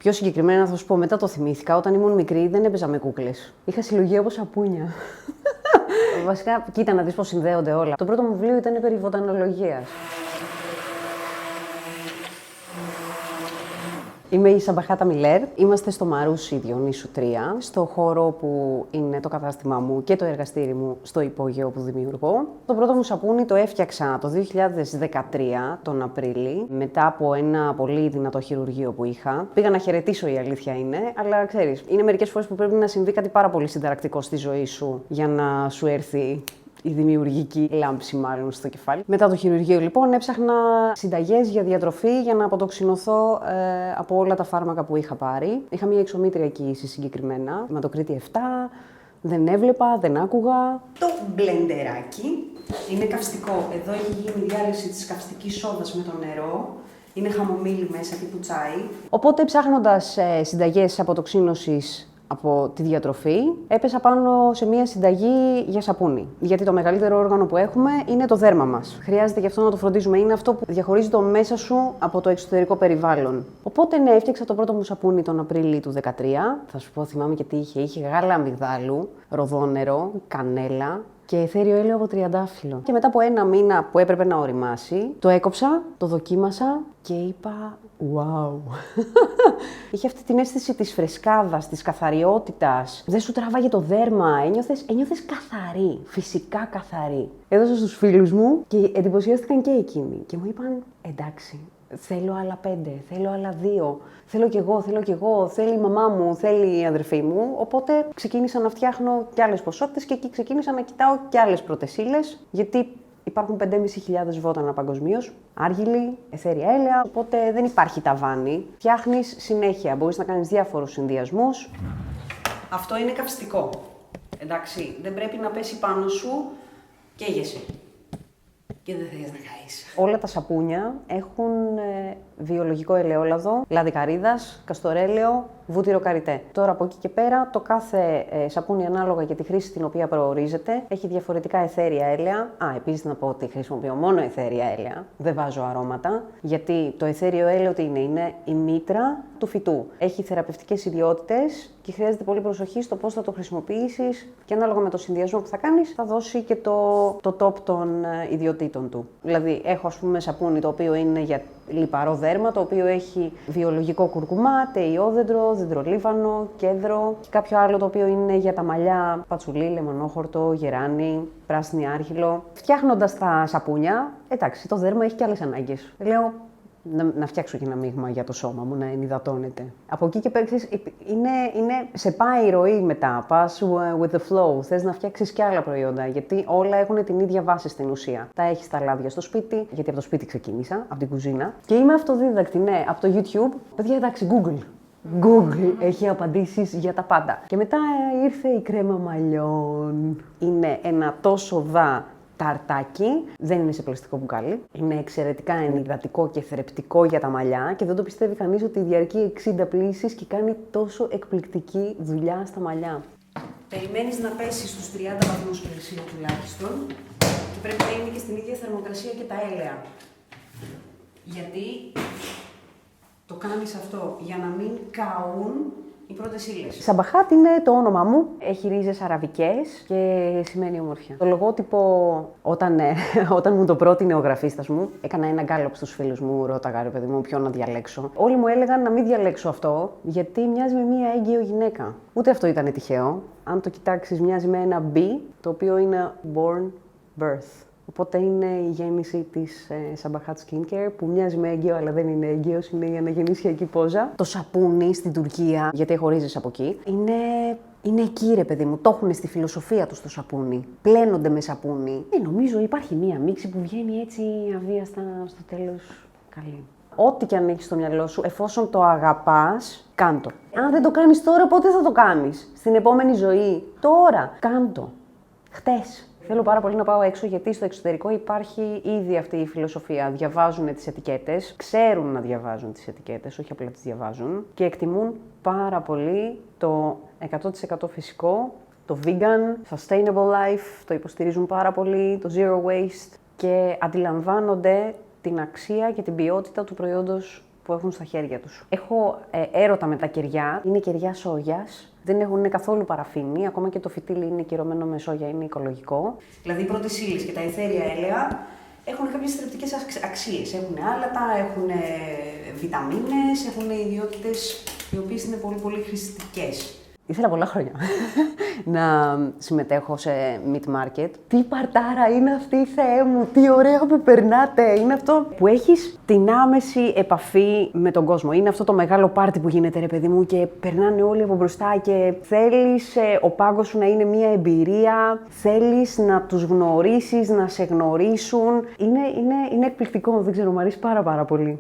Πιο συγκεκριμένα θα σου πω, μετά το θυμήθηκα, όταν ήμουν μικρή δεν έπαιζα με κούκλες. Είχα συλλογή από σαπούνια. Βασικά, κοίτα να δεις πώς συνδέονται όλα. Το πρώτο μου βιβλίο ήταν περί βοτανολογίας. Είμαι η Σαμπαχάτα Μιλέρ. Είμαστε στο Μαρούσι Διονύσου 3, στο χώρο που είναι το κατάστημά μου και το εργαστήρι μου στο υπόγειο που δημιουργώ. Το πρώτο μου σαπούνι το έφτιαξα το 2013, τον Απρίλη, μετά από ένα πολύ δυνατό χειρουργείο που είχα. Πήγα να χαιρετήσω, η αλήθεια είναι, αλλά ξέρεις, είναι μερικές φορές που πρέπει να συμβεί κάτι πάρα πολύ συνταρακτικό στη ζωή σου για να σου έρθει η δημιουργική λάμψη μάλλον στο κεφάλι. Μετά το χειρουργείο λοιπόν έψαχνα συνταγές για διατροφή για να αποτοξινωθώ από όλα τα φάρμακα που είχα πάρει. Είχα μια εξωμήτρια κοίηση συγκεκριμένα, αιματοκρίτη 7, δεν έβλεπα, δεν άκουγα. Το μπλεντεράκι είναι καυστικό. Εδώ έχει γίνει η διάλυση της καυστικής σόδας με το νερό. Είναι χαμομήλι μέσα, τύπου τσάι. Οπότε ψάχνοντας συνταγές αποτοξίνωσης από τη διατροφή, έπεσα πάνω σε μια συνταγή για σαπούνι. Γιατί το μεγαλύτερο όργανο που έχουμε είναι το δέρμα μας. Χρειάζεται γι' αυτό να το φροντίζουμε. Είναι αυτό που διαχωρίζει το μέσα σου από το εξωτερικό περιβάλλον. Οπότε, ναι, έφτιαξα το πρώτο μου σαπούνι τον Απρίλιο του 2013. Θα σου πω, θυμάμαι και τι είχε. Είχε γάλα αμυγδάλου, ροδόνερο, κανέλα και εθέριο έλαιο από τριαντάφυλλο. Και μετά από ένα μήνα που έπρεπε να ωριμάσει, το έκοψα, το δοκίμασα και είπα «Wow». Είχε αυτή την αίσθηση της φρεσκάδας, της καθαριότητας. Δεν σου τράβαγε το δέρμα, ένιωθες καθαρή, φυσικά καθαρή. Έδωσα στους φίλους μου και εντυπωσιάστηκαν και εκείνοι. Και μου είπαν «Εντάξει, θέλω άλλα 5, θέλω άλλα 2, θέλω κι εγώ, θέλει η μαμά μου, θέλει η αδερφή μου». Οπότε ξεκίνησα να φτιάχνω κι άλλες ποσότητες και εκεί ξεκίνησα να κοιτάω κι άλλες πρώτες ύλες, γιατί υπάρχουν 5.500 βότανα παγκοσμίως, άργυλοι, αιθέρια έλαια, οπότε δεν υπάρχει ταβάνι. Φτιάχνεις συνέχεια, μπορείς να κάνεις διάφορους συνδυασμούς. Αυτό είναι καυστικό, εντάξει, δεν πρέπει να πέσει πάνω σου, καίγεσαι. Και δεν θες να καείς. Όλα τα σαπούνια έχουν βιολογικό ελαιόλαδο, λάδι καρύδας, καστορέλαιο, βούτυρο καριτέ. Τώρα από εκεί και πέρα, το κάθε σαπούνι ανάλογα για τη χρήση στην οποία προορίζεται έχει διαφορετικά αιθέρια έλαια. Επίσης να πω ότι χρησιμοποιώ μόνο αιθέρια έλαια, δεν βάζω αρώματα, γιατί το αιθέριο έλαιο τι είναι η μήτρα του φυτού. Έχει θεραπευτικές ιδιότητες και χρειάζεται πολύ προσοχή στο πώς θα το χρησιμοποιήσεις και ανάλογα με το συνδυασμό που θα κάνεις θα δώσει και το top των ιδιοτήτων του. Δηλαδή, έχω ας πούμε σαπούνι το οποίο είναι για λιπαρό δέρμα, το οποίο έχει βιολογικό κουρκουμά, τεϊόδεντρο, δεντρολίβανο, κέδρο και κάποιο άλλο το οποίο είναι για τα μαλλιά, πατσουλί, λεμονόχορτο, γεράνι, πράσινη άρχυλο. Φτιάχνοντας τα σαπούνια, εντάξει, το δέρμα έχει και άλλες ανάγκες. Λέω να φτιάξω και ένα μείγμα για το σώμα μου, να ενυδατώνεται. Από εκεί και πέρα, σε πάει η ροή μετά, πας with the flow, θες να φτιάξεις και άλλα προϊόντα, γιατί όλα έχουν την ίδια βάση στην ουσία. Τα έχεις τα λάδια στο σπίτι, γιατί από το σπίτι ξεκίνησα, από την κουζίνα. Και είμαι αυτοδίδακτη, ναι, από το YouTube. Παιδιά, εντάξει, Google έχει απαντήσεις για τα πάντα. Και μετά ήρθε η κρέμα μαλλιών. Είναι ένα τόσο ταρτάκι, δεν είναι σε πλαστικό μπουκάλι. Είναι εξαιρετικά ενυδατικό και θρεπτικό για τα μαλλιά και δεν το πιστεύει κανείς ότι διαρκεί 60 πλύσεις και κάνει τόσο εκπληκτική δουλειά στα μαλλιά. Περιμένεις να πέσει στους 30 βαθμούς Κελσίου τουλάχιστον και πρέπει να είναι και στην ίδια θερμοκρασία και τα έλαια. Γιατί το κάνεις αυτό για να μην καούν οι πρώτες ύλες. Σαμπαχάτ είναι το όνομά μου. Έχει ρίζες αραβικές και σημαίνει ομορφιά. Το λογότυπο, όταν μου το πρότεινε ο γραφίστας μου, έκανα ένα γκάλωπ στους φίλους μου, ρώταγα ρε παιδί μου ποιο να διαλέξω. Όλοι μου έλεγαν να μην διαλέξω αυτό, γιατί μοιάζει με μία έγκυο γυναίκα. Ούτε αυτό ήταν τυχαίο. Αν το κοιτάξεις, μοιάζει με ένα B, το οποίο είναι born birth. Οπότε είναι η γέννηση της Σαμπαχάτ Skincare που μοιάζει με έγκυο, αλλά δεν είναι έγκυος, είναι η αναγεννησιακή πόζα. Το σαπούνι στην Τουρκία, γιατί έχω ρίζες από εκεί, είναι εκεί ρε παιδί μου, το έχουν στη φιλοσοφία τους το σαπούνι. Πλένονται με σαπούνι. Νομίζω υπάρχει μία μίξη που βγαίνει έτσι αβίαστα στο τέλος καλή. Ό,τι και αν έχεις στο μυαλό σου, εφόσον το αγαπάς, κάντο. Αν δεν το κάνεις τώρα, πότε θα το κάνεις? Στην επόμενη ζωή? Τώρα. Κάντο. Χτες. Θέλω πάρα πολύ να πάω έξω γιατί στο εξωτερικό υπάρχει ήδη αυτή η φιλοσοφία. Διαβάζουν τις ετικέτες, ξέρουν να διαβάζουν τις ετικέτες, όχι απλά τις διαβάζουν και εκτιμούν πάρα πολύ το 100% φυσικό, το vegan, sustainable life, το υποστηρίζουν πάρα πολύ, το zero waste και αντιλαμβάνονται την αξία και την ποιότητα του προϊόντος που έχουν στα χέρια τους. Έχω έρωτα με τα κεριά. Είναι κεριά σόγιας. Δεν έχουν καθόλου παραφίνη. Ακόμα και το φυτίλι είναι κυρωμένο με σόγια, είναι οικολογικό. Δηλαδή οι πρώτες ύλες και τα αιθέρια έλαια έχουν κάποιες θρεπτικές αξίες. Έχουν άλατα, έχουν βιταμίνες, έχουν ιδιότητες οι οποίες είναι πολύ πολύ χρηστικές. Ήθελα πολλά χρόνια να συμμετέχω σε meat market. Τι παρτάρα είναι αυτή, Θεέ μου, τι ωραία που περνάτε. Είναι αυτό που έχεις την άμεση επαφή με τον κόσμο. Είναι αυτό το μεγάλο πάρτι που γίνεται, ρε παιδί μου, και περνάνε όλοι από μπροστά και θέλεις ο πάγκος σου να είναι μια εμπειρία, θέλεις να τους γνωρίσεις, να σε γνωρίσουν. Είναι εκπληκτικό, δεν ξέρω, μου αρέσει πάρα πολύ.